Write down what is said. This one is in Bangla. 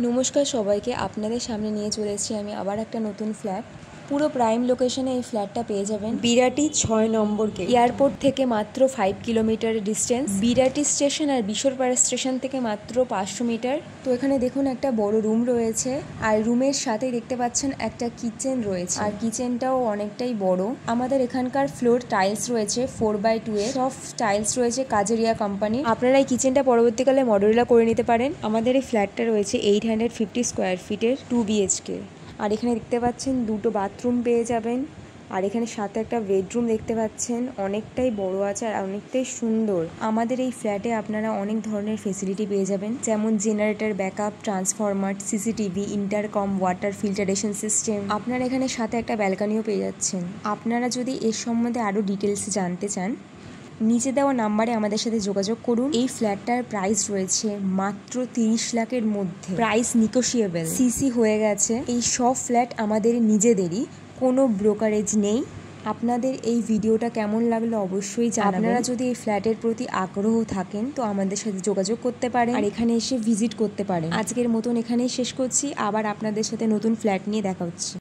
নমস্কার সবাইকে, আপনাদের সামনে নিয়ে চলে এসেছি আমি আবার একটা নতুন ফ্ল্যাট। পুরো প্রাইম লোকেশনে এই ফ্ল্যাটটা পেয়ে যাবেন। বিরাটি 6 নম্বর গেট, এয়ারপোর্ট থেকে মাত্র 5 কিলোমিটার ডিস্টেন্স। বিরাটি স্টেশন আর বিশরপাড়া স্টেশন থেকে মাত্র 500 মিটার। তো এখানে দেখুন একটা বড় রুম রয়েছে, আর রুমের সাথে দেখতে পাচ্ছেন একটা কিচেন রয়েছে, আর কিচেনটাও অনেকটাই বড়। আমাদের এখানকার ফ্লোর টাইলস রয়েছে 4x2 এর, সব টাইলস রয়েছে কাজেরিয়া কোম্পানি। আপনারা এই কিচেনটা পরবর্তীকালে মডেলটা করে নিতে পারেন। আমাদের এই ফ্ল্যাটটা রয়েছে 850 স্কোয়ার ফিটের 2 BHK। আর এখানে দেখতে পাচ্ছেন দুটো বাথরুম পেয়ে যাবেন, আর এখানে সাথে একটা বেডরুম দেখতে পাচ্ছেন, অনেকটাই বড় আছে আর অনেকটাই সুন্দর। আমাদের এই ফ্ল্যাটে আপনারা অনেক ধরনের ফেসিলিটি পেয়ে যাবেন, যেমন generator backup, transformer, CCTV, intercom, water filtration system. আপনারা এখানে সাথে একটা ব্যালকনিও পেয়ে যাচ্ছেন। আপনারা যদি এর সম্বন্ধে আরও ডিটেলস জানতে চান, নিচে দেওয়া নাম্বারে আমাদের সাথে যোগাযোগ করুন। এই ফ্ল্যাটটার প্রাইস রয়েছে মাত্র 30 লাখের মধ্যে, প্রাইস নিগোশিয়েবল। সিসি হয়ে গেছে। এই সব ফ্ল্যাট আমাদের নিজেদেরই, কোনো ব্রোকারেজ নেই। আপনাদের এই ভিডিওটা কেমন লাগলো অবশ্যই জানাবেন। আপনারা যদি এই ফ্ল্যাটের প্রতি আগ্রহ থাকেন তো আমাদের সাথে যোগাযোগ করতে পারেন, আর এখানে এসে ভিজিট করতে পারেন। আজকের মতন এখানেই শেষ করছি, আবার আপনাদের সাথে নতুন ফ্ল্যাট নিয়ে দেখা হচ্ছে।